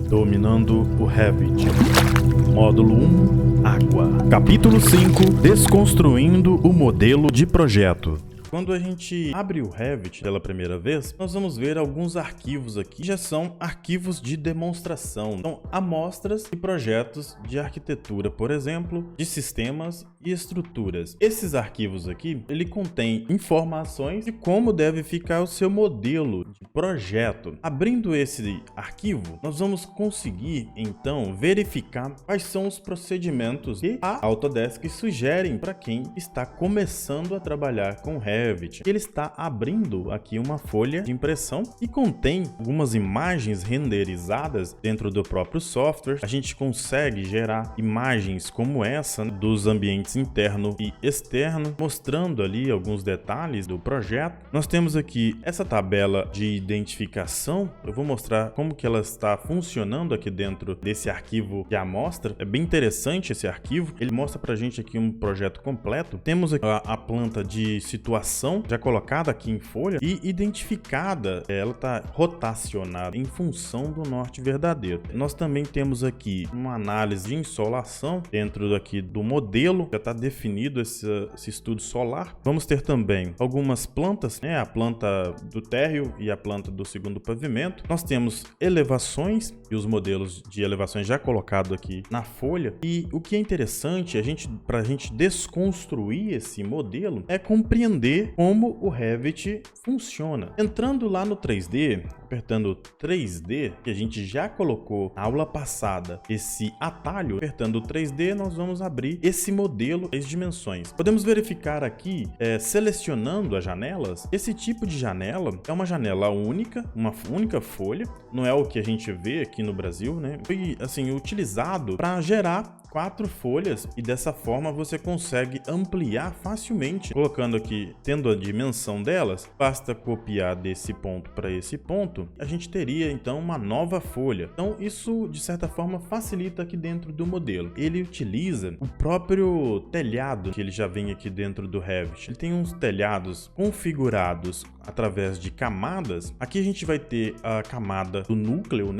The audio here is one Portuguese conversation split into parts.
Dominando o Revit. Módulo 1, Água. Capítulo 5, Desconstruindo o modelo de projeto. Quando a gente abre o Revit pela primeira vez, nós vamos ver alguns arquivos aqui, já são arquivos de demonstração. Então, amostras e projetos de arquitetura, por exemplo, de sistemas e estruturas. Esses arquivos aqui, ele contém informações de como deve ficar o seu modelo de projeto. Abrindo esse arquivo, nós vamos conseguir, então, verificar quais são os procedimentos que a Autodesk sugerem para quem está começando a trabalhar com Revit. Ele está abrindo aqui uma folha de impressão e contém algumas imagens renderizadas dentro do próprio software. A gente consegue gerar imagens como essa dos ambientes interno e externo, mostrando ali alguns detalhes do projeto. Nós temos aqui essa tabela de identificação. Eu vou mostrar como que ela está funcionando aqui dentro desse arquivo de amostra. É bem interessante esse arquivo. Ele mostra pra gente aqui um projeto completo. Temos aqui a planta de situação já colocada aqui em folha e identificada, ela está rotacionada em função do norte verdadeiro. Nós também temos aqui uma análise de insolação dentro daqui do modelo, já está definido esse estudo solar. Vamos ter também algumas plantas, a planta do térreo e a planta do segundo pavimento. Nós temos elevações e os modelos de elevações já colocados aqui na folha. E o que é interessante, para a gente desconstruir esse modelo, é compreender como o Revit funciona. Entrando lá no 3D, apertando 3D, que a gente já colocou na aula passada, esse atalho, apertando 3D, nós vamos abrir esse modelo em dimensões. Podemos verificar aqui, selecionando as janelas, esse tipo de janela é uma janela única, uma única folha, não é o que a gente vê aqui no Brasil, né? Foi assim utilizado para gerar 4 folhas e dessa forma você consegue ampliar facilmente. Colocando aqui, tendo a dimensão delas, basta copiar desse ponto para esse ponto, a gente teria então uma nova folha. Então isso de certa forma facilita aqui dentro do modelo. Ele utiliza o próprio telhado que ele já vem aqui dentro do Revit. Ele tem uns telhados configurados através de camadas. Aqui a gente vai ter a camada do núcleo,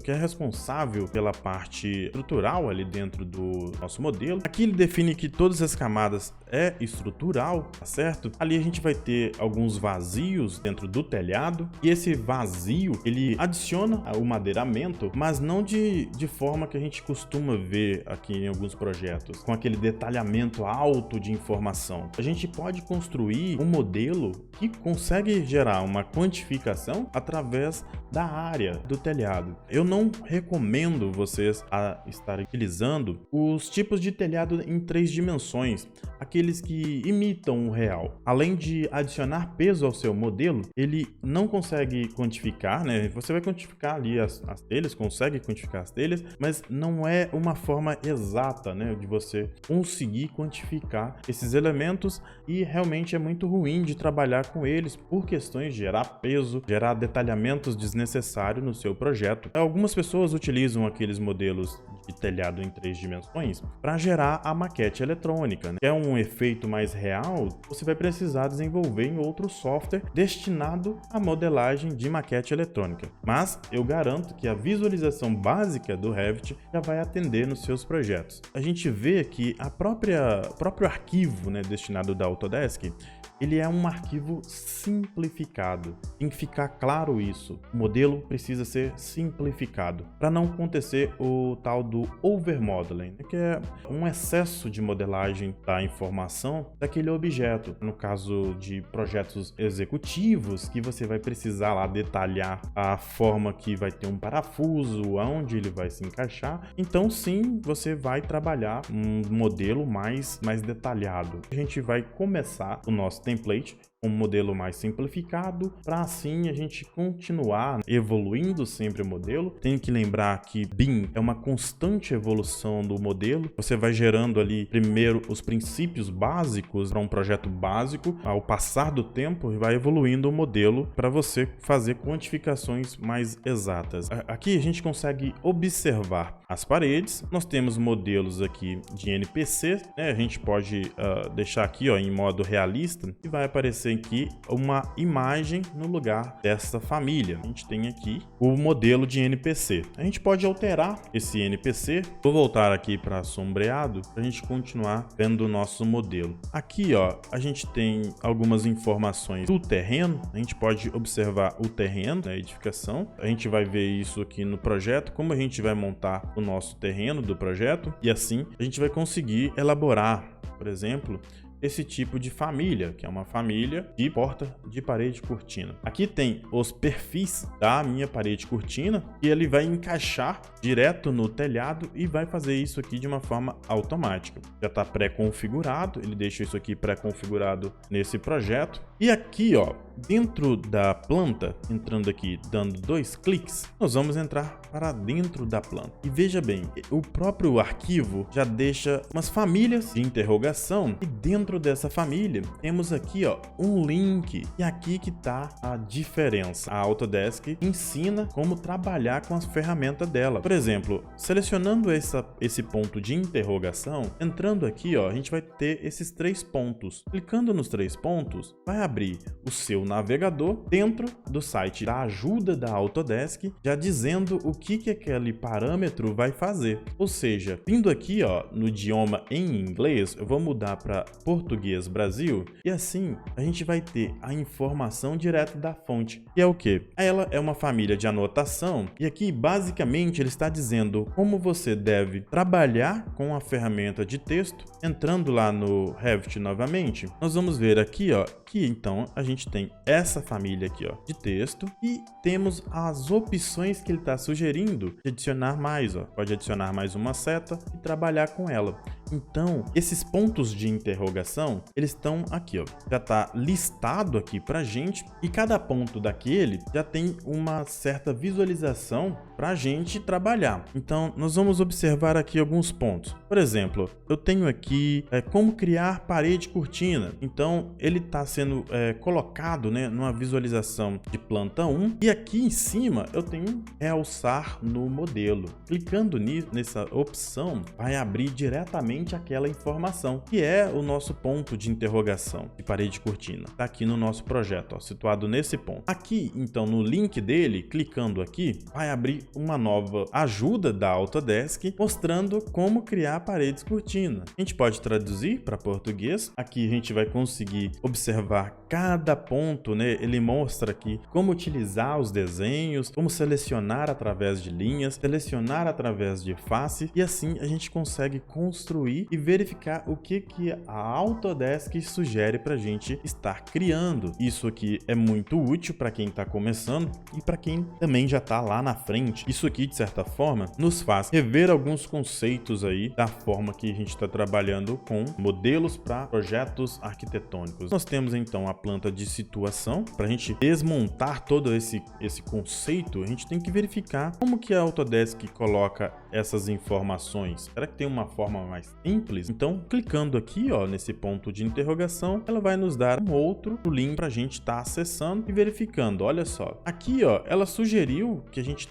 que é responsável pela parte estrutural ali dentro do nosso modelo. Aqui ele define que todas as camadas é estrutural, tá certo? Ali a gente vai ter alguns vazios dentro do telhado e esse vazio ele adiciona o madeiramento, mas não de forma que a gente costuma ver aqui em alguns projetos, com aquele detalhamento alto de informação. A gente pode construir um modelo que consegue gerar uma quantificação através da área do telhado. Eu não recomendo vocês a estarem utilizando os tipos de telhado em 3 dimensões, aqueles que imitam o real. Além de adicionar peso ao seu modelo, ele não consegue quantificar, Você vai quantificar ali as telhas, consegue quantificar as telhas, mas não é uma forma exata, de você conseguir quantificar esses elementos e realmente é muito ruim de trabalhar com eles por questões de gerar peso, gerar detalhamentos desnecessários no seu projeto. Algumas pessoas utilizam aqueles modelos de telhado em 3 dimensões para gerar a maquete eletrônica, que é um efeito mais real. Você vai precisar desenvolver em outro software destinado à modelagem de maquete eletrônica, mas eu garanto que a visualização básica do Revit já vai atender nos seus projetos. A gente vê que o próprio arquivo, destinado da Autodesk, ele é um arquivo simplificado. Tem que ficar claro isso. O modelo precisa ser simplificado para não acontecer o tal do overmodeling, que é um excesso de modelagem da informação daquele objeto. No caso de projetos executivos, que você vai precisar lá detalhar a forma que vai ter um parafuso, aonde ele vai se encaixar. Então sim, você vai trabalhar um modelo mais detalhado. A gente vai começar o nosso template um modelo mais simplificado, para assim a gente continuar evoluindo sempre o modelo. Tem que lembrar que BIM é uma constante evolução do modelo. Você vai gerando ali primeiro os princípios básicos para um projeto básico, ao passar do tempo vai evoluindo o modelo para você fazer quantificações mais exatas. Aqui a gente consegue observar as paredes. Nós temos modelos aqui de NPC, a gente pode deixar aqui em modo realista e vai aparecer aparecer aqui uma imagem no lugar dessa família. A gente tem aqui o modelo de NPC. A gente pode alterar esse NPC. Vou voltar aqui para sombreado para a gente continuar vendo o nosso modelo. Aqui, ó, a gente tem algumas informações do terreno. A gente pode observar o terreno da edificação. A gente vai ver isso aqui no projeto, como a gente vai montar o nosso terreno do projeto, e assim a gente vai conseguir elaborar, por exemplo, esse tipo de família, que é uma família de porta de parede cortina. Aqui tem os perfis da minha parede cortina e ele vai encaixar direto no telhado e vai fazer isso aqui de uma forma automática. Já está pré-configurado, ele deixa isso aqui pré-configurado nesse projeto. E aqui, ó, dentro da planta, entrando aqui, dando 2 cliques, nós vamos entrar para dentro da planta. E veja bem, o próprio arquivo já deixa umas famílias de interrogação e dentro dessa família temos aqui, ó, um link. E aqui que está a diferença. A Autodesk ensina como trabalhar com as ferramentas dela. Por exemplo, selecionando esse ponto de interrogação, entrando aqui, ó, a gente vai ter esses 3 pontos. Clicando nos 3 pontos, vai abrir o seu navegador dentro do site da ajuda da Autodesk, já dizendo o que aquele parâmetro vai fazer. Ou seja, vindo aqui, ó, no idioma em inglês, eu vou mudar para português Brasil e assim a gente vai ter a informação direto da fonte, que é o que? Ela é uma família de anotação e aqui basicamente ele está dizendo como você deve trabalhar com a ferramenta de texto. Entrando lá no Revit novamente, nós vamos ver aqui, ó, que então a gente tem essa família aqui, ó, de texto e temos as opções que ele está sugerindo de adicionar mais, ó. Pode adicionar mais uma seta e trabalhar com ela. Então, esses pontos de interrogação, eles estão aqui, ó. Já está listado aqui pra gente e cada ponto daquele já tem uma certa visualização pra gente trabalhar. Então, nós vamos observar aqui alguns pontos. Por exemplo, eu tenho aqui como criar parede cortina. Então, ele está sendo colocado, né, numa visualização de planta 1 e aqui em cima eu tenho realçar no modelo. Clicando nessa opção, vai abrir diretamente aquela informação, que é o nosso ponto de interrogação de parede cortina. Está aqui no nosso projeto, ó, situado nesse ponto. Aqui, então, no link dele, clicando aqui, vai abrir uma nova ajuda da Autodesk, mostrando como criar paredes cortina. A gente pode traduzir para português. Aqui a gente vai conseguir observar cada ponto, né? Ele mostra aqui como utilizar os desenhos, como selecionar através de linhas, selecionar através de face, e assim a gente consegue construir e verificar o que a Autodesk sugere para a gente estar criando. Isso aqui é muito útil para quem está começando e para quem também já está lá na frente. Isso aqui, de certa forma, nos faz rever alguns conceitos aí da forma que a gente está trabalhando com modelos para projetos arquitetônicos. Nós temos então a planta de situação. Para a gente desmontar todo esse conceito, a gente tem que verificar como que a Autodesk coloca essas informações. Será que tem uma forma mais simples? Então, clicando aqui, ó, nesse ponto de interrogação, ela vai nos dar um outro link para a gente estar acessando e verificando. Olha só, aqui, ó, ela sugeriu que a gente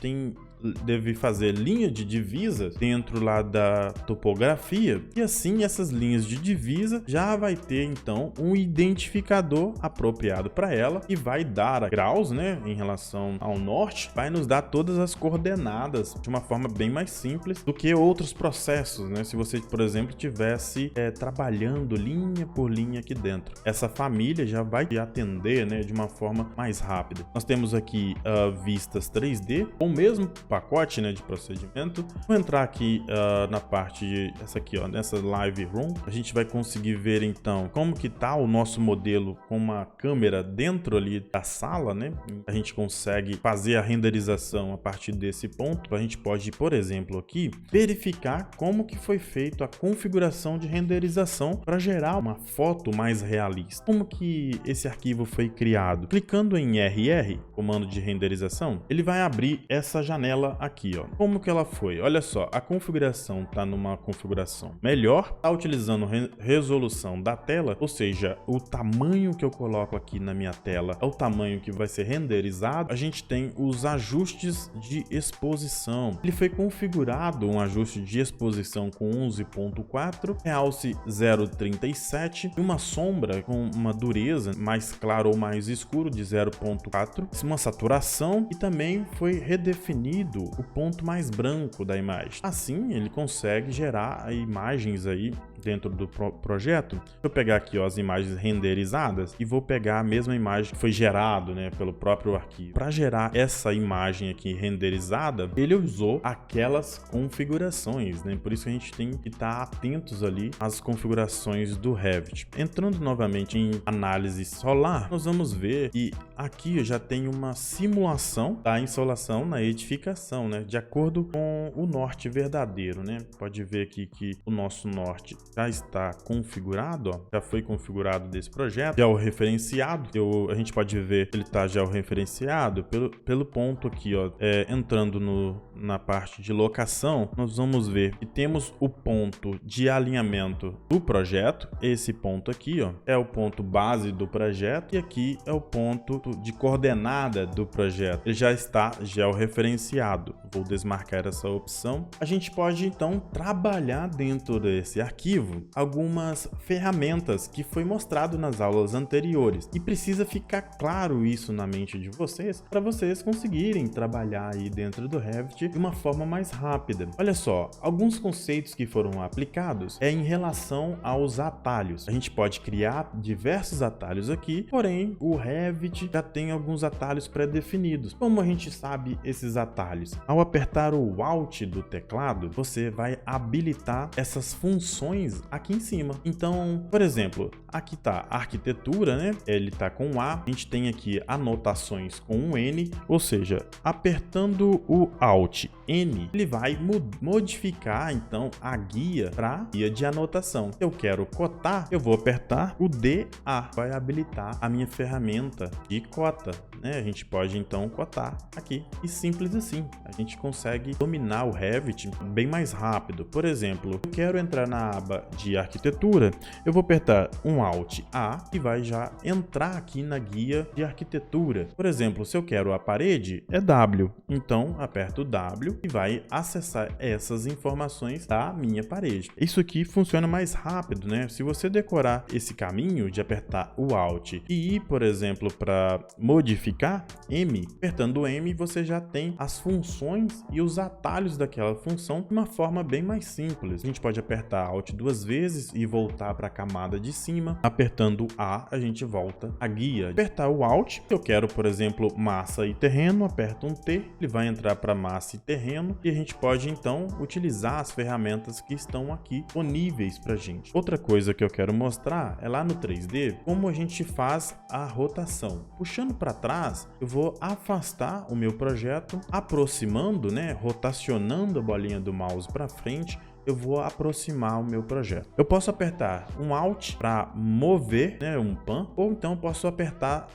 deve fazer linha de divisa dentro lá da topografia e assim essas linhas de divisa já vai ter então um identificador apropriado para ela e vai dar graus, né, em relação ao norte, vai nos dar todas as coordenadas de uma forma bem mais simples do que outros processos, né? Se você, por exemplo, tivesse trabalhando linha por linha aqui dentro, essa família já vai te atender, né, de uma forma mais rápida. Nós temos aqui vistas 3D com o mesmo pacote, né, de procedimento. Vou entrar aqui na parte essa aqui, ó, nessa Live Room. A gente vai conseguir ver então como que tá o nosso modelo com uma câmera dentro ali da sala, né? A gente consegue fazer a renderização a partir desse ponto. A gente pode, por exemplo, aqui verificar como que foi feito a configuração de renderização para gerar uma foto mais realista. Como que esse arquivo foi criado? Clicando em RR, comando de renderização, ele vai abrir essa janela janela aqui, ó. Como que ela foi? Olha só, a configuração tá numa configuração melhor, tá utilizando resolução da tela, ou seja, o tamanho que eu coloco aqui na minha tela é o tamanho que vai ser renderizado. A gente tem os ajustes de exposição. Ele foi configurado um ajuste de exposição com 11.4, realce 0.37 e uma sombra com uma dureza mais claro ou mais escuro de 0.4, uma saturação, e também foi redefinido o ponto mais branco da imagem. Assim, ele consegue gerar imagens aí dentro do projeto. Eu pegar aqui, ó, as imagens renderizadas e vou pegar a mesma imagem que foi gerado, né, pelo próprio arquivo. Para gerar essa imagem aqui renderizada, ele usou aquelas configurações, né? Por isso a gente tem que estar atentos ali às configurações do Revit. Entrando novamente em análise solar, nós vamos ver que aqui eu já tenho uma simulação da insolação na edificação, né, de acordo com o norte verdadeiro, né? Pode ver aqui que o nosso norte já está configurado, ó, já foi configurado desse projeto, georreferenciado. A gente pode ver que ele está georreferenciado pelo ponto aqui, ó, entrando na parte de locação, nós vamos ver que temos o ponto de alinhamento do projeto. Esse ponto aqui, ó, é o ponto base do projeto, e aqui é o ponto de coordenada do projeto. Ele já está georreferenciado. Vou desmarcar essa opção. A gente pode então trabalhar dentro desse arquivo algumas ferramentas que foi mostrado nas aulas anteriores, e precisa ficar claro isso na mente de vocês para vocês conseguirem trabalhar aí dentro do Revit de uma forma mais rápida. Olha só, alguns conceitos que foram aplicados em relação aos atalhos. A gente pode criar diversos atalhos aqui, porém o Revit já tem alguns atalhos pré-definidos. Como a gente sabe esses atalhos? Ao apertar o Alt do teclado, você vai habilitar essas funções aqui em cima. Então, por exemplo, aqui tá arquitetura, né? Ele tá com A. A gente tem aqui anotações com um N, ou seja, apertando o Alt N, ele vai modificar então a guia para guia de anotação. Se eu quero cotar, eu vou apertar o DA, vai habilitar a minha ferramenta de cota, né? A gente pode então cotar aqui, e simples assim, a gente consegue dominar o Revit bem mais rápido. Por exemplo, eu quero entrar na aba de arquitetura, eu vou apertar um Alt A e vai já entrar aqui na guia de arquitetura. Por exemplo, se eu quero a parede, é W, então aperto W e vai acessar essas informações da minha parede. Isso aqui funciona mais rápido, né? Se você decorar esse caminho de apertar o Alt e ir, por exemplo, para modificar M, apertando M você já tem as funções e os atalhos daquela função de uma forma bem mais simples. A gente pode apertar Alt duas vezes e voltar para a camada de cima. Apertando A, a gente volta à guia. Apertar o Alt, eu quero, por exemplo, massa e terreno, aperto um T, ele vai entrar para massa e terreno, e a gente pode então utilizar as ferramentas que estão aqui disponíveis para gente. Outra coisa que eu quero mostrar é lá no 3D, como a gente faz a rotação. Puxando para trás, eu vou afastar o meu projeto, aproximando, né, rotacionando a bolinha do mouse para frente, eu vou aproximar o meu projeto. Eu posso apertar um Alt para mover, né, um pan, ou então posso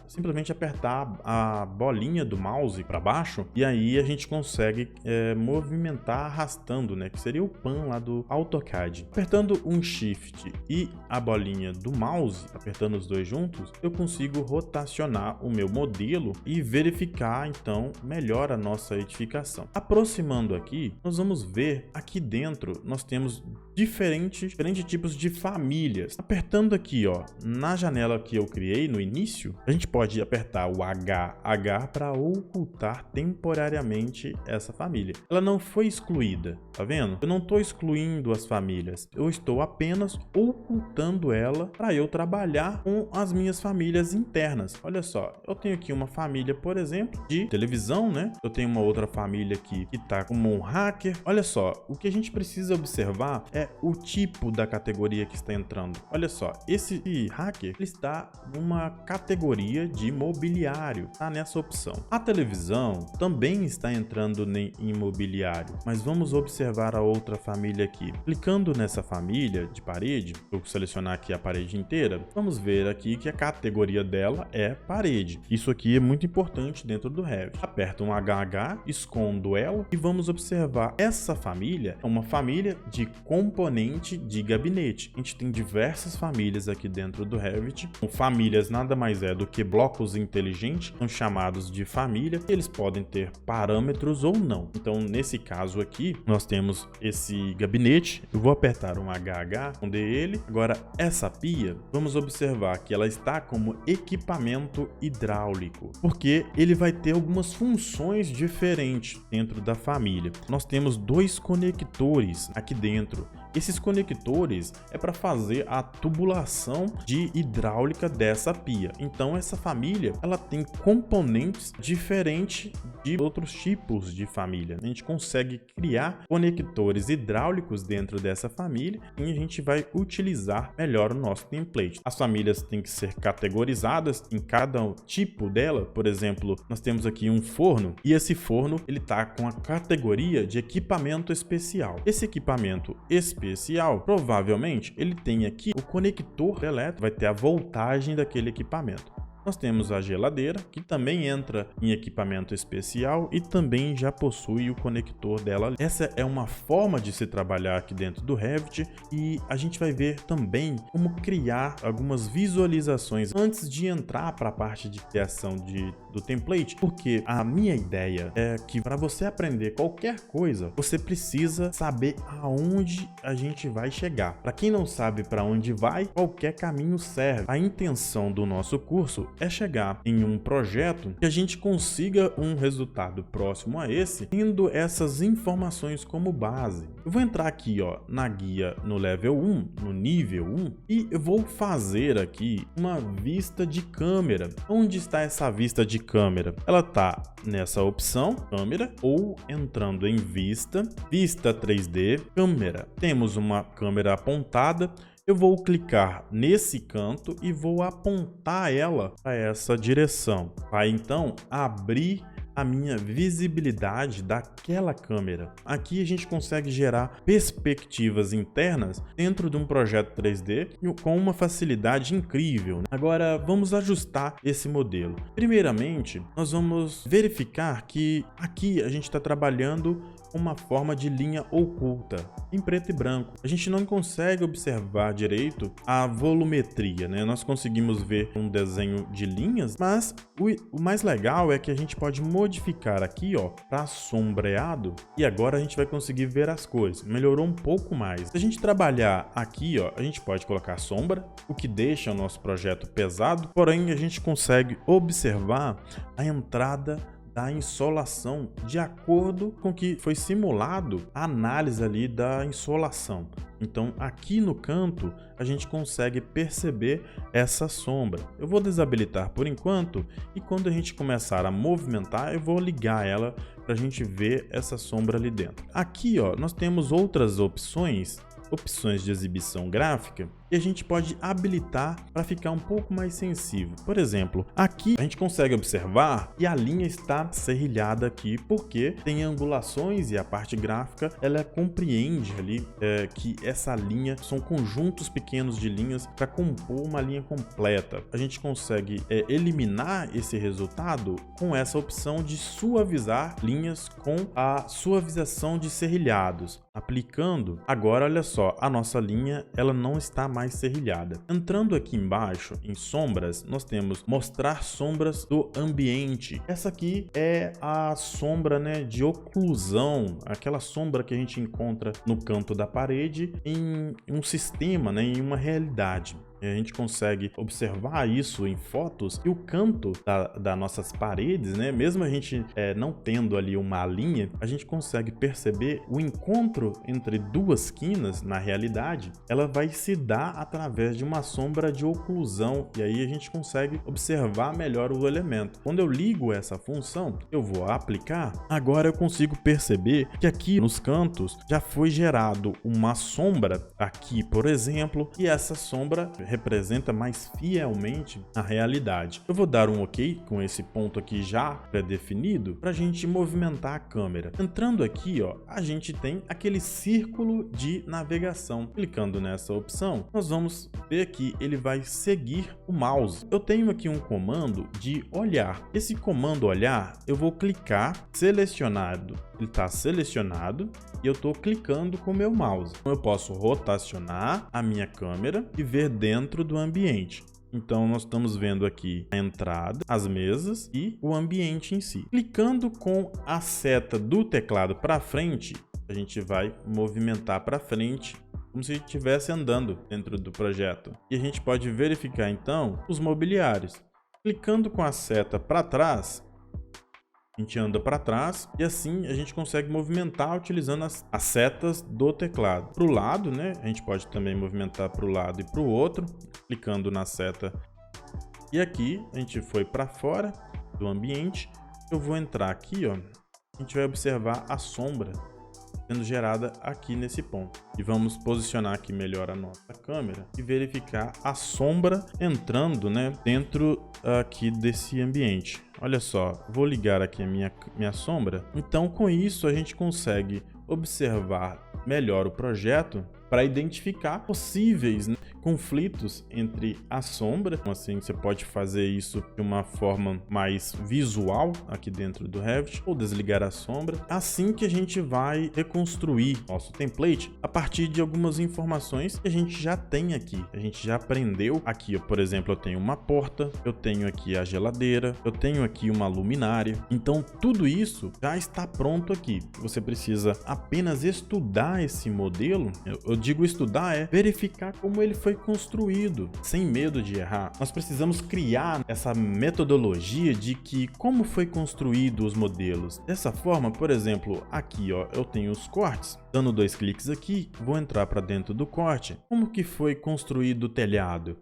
simplesmente apertar a bolinha do mouse para baixo, e aí a gente consegue movimentar arrastando, né, que seria o pan lá do AutoCAD. Apertando um Shift e a bolinha do mouse, apertando os dois juntos, eu consigo rotacionar o meu modelo e verificar então melhor a nossa edificação. Aproximando aqui, nós vamos ver aqui dentro nós temos diferentes tipos de famílias. Apertando aqui, ó, na janela que eu criei no início, a gente pode apertar o HH para ocultar temporariamente essa família. Ela não foi excluída, tá vendo? Eu não estou excluindo as famílias, eu estou apenas ocultando ela para eu trabalhar com as minhas famílias internas. Olha só, eu tenho aqui uma família, por exemplo, de televisão, né? Eu tenho uma outra família aqui que tá como um hacker. Olha só, o que a gente precisa observar observar é o tipo da categoria que está entrando. Olha só, esse hacker ele está numa categoria de mobiliário, tá nessa opção. A televisão também está entrando em imobiliário, mas vamos observar a outra família aqui. Clicando nessa família de parede, vou selecionar aqui a parede inteira, vamos ver aqui que a categoria dela é parede. Isso aqui é muito importante dentro do Revit. Aperto um HH, escondo ela e vamos observar essa família é uma família de componente de gabinete. A gente tem diversas famílias aqui dentro do Revit. Famílias nada mais é do que blocos inteligentes, são chamados de família, e eles podem ter parâmetros ou não. Então, nesse caso aqui, nós temos esse gabinete. Eu vou apertar um HH, esconder ele. Agora, essa pia, vamos observar que ela está como equipamento hidráulico, porque ele vai ter algumas funções diferentes dentro da família. Nós temos dois conectores aqui dentro. Esses conectores é para fazer a tubulação de hidráulica dessa pia. Então essa família ela tem componentes diferentes de outros tipos de família. A gente consegue criar conectores hidráulicos dentro dessa família e a gente vai utilizar melhor o nosso template. As famílias têm que ser categorizadas em cada tipo dela. Por exemplo, nós temos aqui um forno e esse forno ele está com a categoria de equipamento especial. Esse equipamento especial, provavelmente ele tem aqui o conector elétrico, vai ter a voltagem daquele equipamento. Nós temos a geladeira, que também entra em equipamento especial e também já possui o conector dela. Essa é uma forma de se trabalhar aqui dentro do Revit e a gente vai ver também como criar algumas visualizações antes de entrar para a parte de criação do template, porque a minha ideia é que para você aprender qualquer coisa, você precisa saber aonde a gente vai chegar. Para quem não sabe para onde vai, qualquer caminho serve. A intenção do nosso curso é chegar em um projeto que a gente consiga um resultado próximo a esse, tendo essas informações como base. Eu vou entrar aqui na guia no level 1, no nível 1, e eu vou fazer aqui uma vista de câmera. Onde está essa vista de câmera? Ela está nessa opção, câmera, ou entrando em vista 3D, câmera. Temos uma câmera apontada. Eu vou clicar nesse canto e vou apontar ela para essa direção. Vai então abrir a minha visibilidade daquela câmera. Aqui a gente consegue gerar perspectivas internas dentro de um projeto 3D com uma facilidade incrível. Agora vamos ajustar esse modelo. Primeiramente, nós vamos verificar que aqui a gente está trabalhando uma forma de linha oculta em preto e branco. A gente não consegue observar direito a volumetria, né? Nós conseguimos ver um desenho de linhas, mas o mais legal é que a gente pode modificar aqui, para sombreado, e agora a gente vai conseguir ver as cores. Melhorou um pouco mais. Se a gente trabalhar aqui, a gente pode colocar sombra, o que deixa o nosso projeto pesado, porém a gente consegue observar a entrada da insolação de acordo com que foi simulado a análise ali da insolação. Então aqui no canto a gente consegue perceber essa sombra. Eu vou desabilitar por enquanto e quando a gente começar a movimentar eu vou ligar ela para a gente ver essa sombra ali dentro. Aqui nós temos outras opções de exibição gráfica e a gente pode habilitar para ficar um pouco mais sensível. Por exemplo, aqui a gente consegue observar que a linha está serrilhada aqui porque tem angulações e a parte gráfica ela compreende ali que essa linha são conjuntos pequenos de linhas para compor uma linha completa. A gente consegue eliminar esse resultado com essa opção de suavizar linhas com a suavização de serrilhados. Aplicando, agora olha só, a nossa linha ela não está mais serrilhada. Entrando aqui embaixo em sombras, nós temos mostrar sombras do ambiente. Essa aqui é a sombra, né, de oclusão, aquela sombra que a gente encontra no canto da parede em um sistema, né, em uma realidade. A gente consegue observar isso em fotos, e o canto das nossas paredes, né? Mesmo a gente não tendo ali uma linha, a gente consegue perceber o encontro entre duas quinas, na realidade, ela vai se dar através de uma sombra de oclusão, e aí a gente consegue observar melhor o elemento. Quando eu ligo essa função, eu vou aplicar, agora eu consigo perceber que aqui nos cantos já foi gerado uma sombra aqui, por exemplo, e essa sombra representa mais fielmente a realidade. Eu vou dar um OK com esse ponto aqui já pré-definido para a gente movimentar a câmera. Entrando aqui, ó, a gente tem aquele círculo de navegação. Clicando nessa opção, nós vamos ver que ele vai seguir o mouse. Eu tenho aqui um comando de olhar. Esse comando olhar, eu vou clicar selecionado. Ele está selecionado e eu estou clicando com o meu mouse. Eu posso rotacionar a minha câmera e ver dentro do ambiente. Então nós estamos vendo aqui a entrada, as mesas e o ambiente em si. Clicando com a seta do teclado para frente, a gente vai movimentar para frente, como se estivesse andando dentro do projeto. E a gente pode verificar então os mobiliários. Clicando com a seta para trás, a gente anda para trás e assim a gente consegue movimentar utilizando as setas do teclado. Para o lado, né? A gente pode também movimentar para o lado e para o outro, clicando na seta. E aqui a gente foi para fora do ambiente. Eu vou entrar aqui, ó. A gente vai observar a sombra sendo gerada aqui nesse ponto. E vamos posicionar aqui melhor a nossa câmera e verificar a sombra entrando, né, dentro aqui desse ambiente. Olha só, vou ligar aqui a minha sombra. Então, com isso, a gente consegue observar melhor o projeto para identificar possíveis, né, conflitos entre a sombra. Assim, você pode fazer isso de uma forma mais visual aqui dentro do Revit, ou desligar a sombra. Assim que a gente vai reconstruir nosso template a partir de algumas informações que a gente já tem aqui. A gente já aprendeu aqui, por exemplo, eu tenho uma porta, eu tenho aqui a geladeira, eu tenho aqui uma luminária. Então, tudo isso já está pronto aqui. Você precisa apenas estudar esse modelo. Eu digo estudar é verificar como ele foi construído, sem medo de errar. Nós precisamos criar essa metodologia de que como foi construído os modelos. Dessa forma, por exemplo, aqui, ó, eu tenho os cortes. Dando 2 cliques aqui, vou entrar para dentro do corte. Como que foi construído o telhado?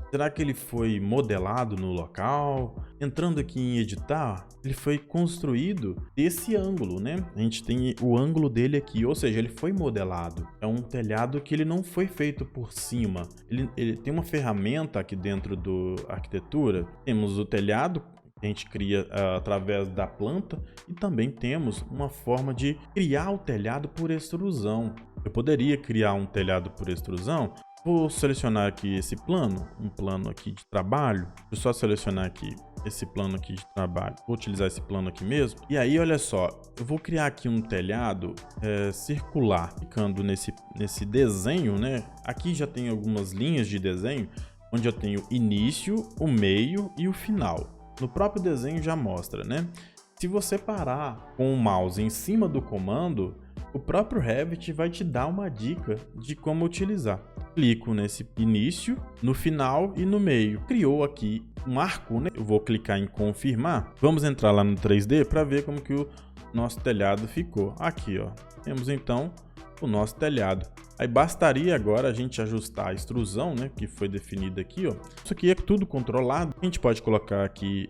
Será que ele foi modelado no local? Entrando aqui em editar, ele foi construído desse ângulo, né? A gente tem o ângulo dele aqui, ou seja, ele foi modelado. É um telhado que ele não foi feito por cima. Ele tem uma ferramenta aqui dentro do arquitetura. Temos o telhado, que a gente cria através da planta, e também temos uma forma de criar o telhado por extrusão. Eu poderia criar um telhado por extrusão. Vou selecionar aqui esse plano, um plano aqui de trabalho. Vou só selecionar aqui esse plano aqui de trabalho. Vou utilizar esse plano aqui mesmo. E aí, olha só, eu vou criar aqui um telhado circular. Clicando nesse desenho, né? Aqui já tem algumas linhas de desenho, onde eu tenho início, o meio e o final. No próprio desenho já mostra, né? Se você parar com o mouse em cima do comando, o próprio Revit vai te dar uma dica de como utilizar. Clico nesse início, no final e no meio. Criou aqui um arco, né? Eu vou clicar em confirmar. Vamos entrar lá no 3D para ver como que o nosso telhado ficou. Aqui, ó. Temos então o nosso telhado. Aí bastaria agora a gente ajustar a extrusão, né? Que foi definida aqui, ó. Isso aqui é tudo controlado. A gente pode colocar aqui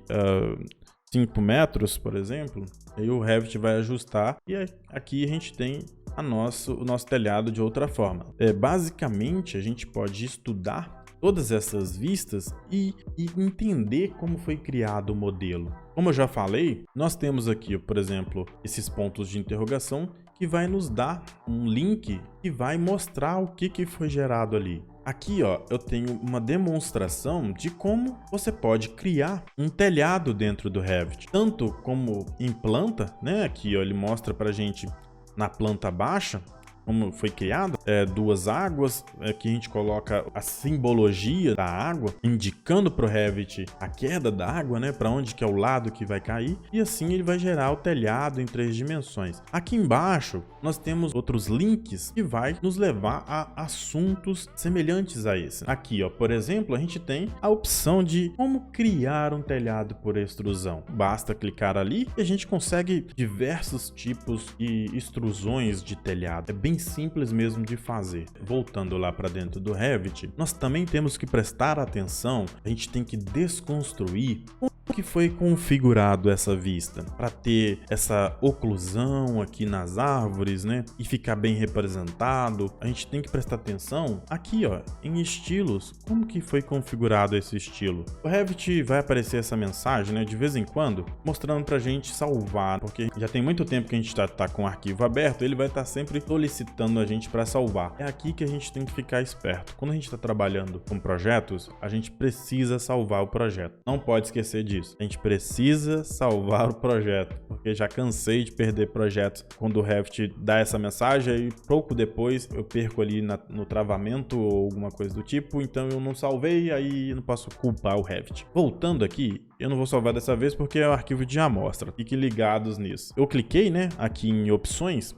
5 metros, por exemplo. Aí o Revit vai ajustar e aqui a gente tem o nosso telhado de outra forma. Basicamente, a gente pode estudar todas essas vistas e entender como foi criado o modelo. Como eu já falei, nós temos aqui, por exemplo, esses pontos de interrogação que vai nos dar um link que vai mostrar o que foi gerado ali. Aqui, ó, eu tenho uma demonstração de como você pode criar um telhado dentro do Revit, tanto como em planta, né? Aqui, ó, ele mostra pra gente na planta baixa como foi criado, duas águas, que a gente coloca a simbologia da água, indicando para o Revit a queda da água, né, para onde que é o lado que vai cair, e assim ele vai gerar o telhado em 3 dimensões. Aqui embaixo nós temos outros links que vai nos levar a assuntos semelhantes a esse. Aqui, ó, por exemplo, a gente tem a opção de como criar um telhado por extrusão. Basta clicar ali e a gente consegue diversos tipos de extrusões de telhado. É bem simples mesmo de fazer. Voltando lá para dentro do Revit, nós também temos que prestar atenção, a gente tem que desconstruir como que foi configurado essa vista para ter essa oclusão aqui nas árvores, né, e ficar bem representado. A gente tem que prestar atenção aqui, ó, em estilos, como que foi configurado esse estilo. O Revit vai aparecer essa mensagem, né, de vez em quando, mostrando pra gente salvar, porque já tem muito tempo que a gente tá com o arquivo aberto, ele vai estar sempre solicitando a gente para salvar. É aqui que a gente tem que ficar esperto. Quando a gente está trabalhando com projetos, a gente precisa salvar o projeto. Não pode esquecer disso. A gente precisa salvar o projeto, porque já cansei de perder projetos quando o Revit dá essa mensagem e pouco depois eu perco ali no travamento ou alguma coisa do tipo, então eu não salvei, aí eu não posso culpar o Revit. Voltando aqui, eu não vou salvar dessa vez porque é o arquivo de amostra. Fiquem ligados nisso. Eu cliquei, né, aqui em opções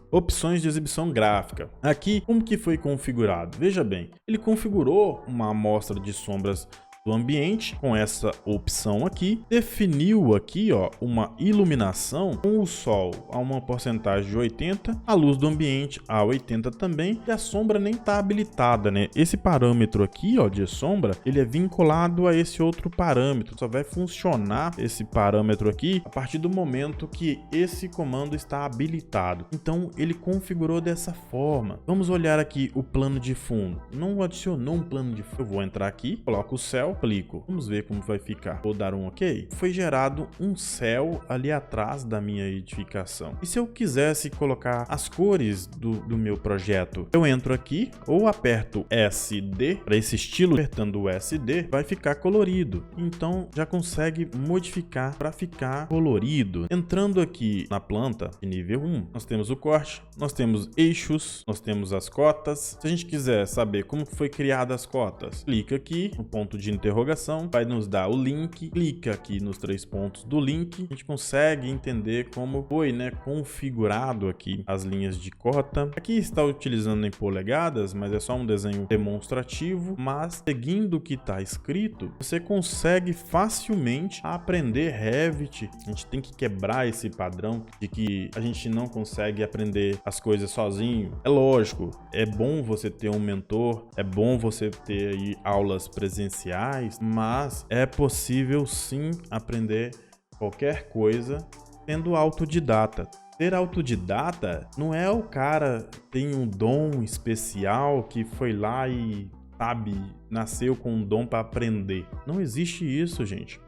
de exibição gráfica. Aqui, como que foi configurado? Veja bem, ele configurou uma amostra de sombras do ambiente com essa opção aqui, definiu aqui, ó, uma iluminação com o sol a uma porcentagem de 80, a luz do ambiente a 80 também, e a sombra nem tá habilitada, né? Esse parâmetro aqui, ó, de sombra, ele é vinculado a esse outro parâmetro, só vai funcionar esse parâmetro aqui a partir do momento que esse comando está habilitado. Então ele configurou dessa forma. Vamos olhar aqui o plano de fundo. Não adicionou um plano de fundo. Eu vou entrar aqui, coloco o céu, aplico. Vamos ver como vai ficar. Vou dar um OK. Foi gerado um céu ali atrás da minha edificação. E se eu quisesse colocar as cores do meu projeto, eu entro aqui ou aperto SD para esse estilo. Apertando o SD, vai ficar colorido. Então já consegue modificar para ficar colorido. Entrando aqui na planta de nível 1, nós temos o corte, nós temos eixos, nós temos as cotas. Se a gente quiser saber como foi criada as cotas, clica aqui no ponto de interrogação, vai nos dar o link, clica aqui nos 3 pontos do link, a gente consegue entender como foi, né, configurado aqui as linhas de cota. Aqui está utilizando em polegadas, mas é só um desenho demonstrativo, mas seguindo o que está escrito, você consegue facilmente aprender Revit. A gente tem que quebrar esse padrão de que a gente não consegue aprender as coisas sozinho. É lógico, é bom você ter um mentor, é bom você ter aí aulas presenciais, mas é possível sim aprender qualquer coisa sendo autodidata. Ser autodidata não é o cara que tem um dom especial que foi lá e, sabe, nasceu com um dom para aprender. Não existe isso, gente.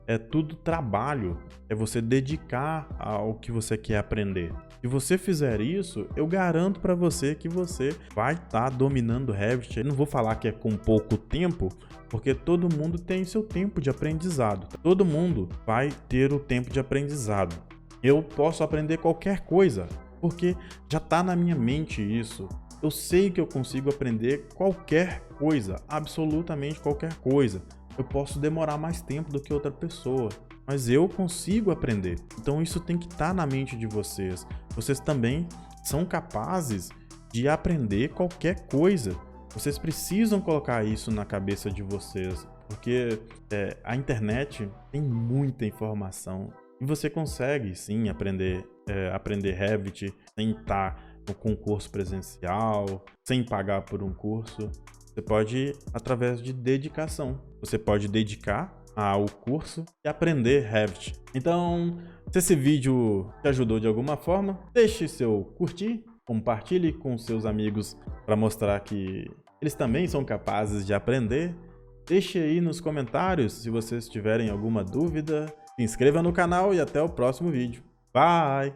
É tudo trabalho, é você dedicar ao que você quer aprender. Se você fizer isso, eu garanto para você que você vai estar dominando o Revit. Eu não vou falar que é com pouco tempo, porque todo mundo tem seu tempo de aprendizado. Todo mundo vai ter o tempo de aprendizado. Eu posso aprender qualquer coisa, porque já está na minha mente isso. Eu sei que eu consigo aprender qualquer coisa, absolutamente qualquer coisa. Eu posso demorar mais tempo do que outra pessoa, mas eu consigo aprender. Então isso tem que estar na mente de vocês. Vocês também são capazes de aprender qualquer coisa. Vocês precisam colocar isso na cabeça de vocês, porque a internet tem muita informação e você consegue sim aprender Revit sem estar no concurso presencial, sem pagar por um curso. Você pode, através de dedicação, você pode dedicar ao curso e aprender Revit. Então, se esse vídeo te ajudou de alguma forma, deixe seu curtir, compartilhe com seus amigos para mostrar que eles também são capazes de aprender. Deixe aí nos comentários se vocês tiverem alguma dúvida. Se inscreva no canal e até o próximo vídeo. Bye!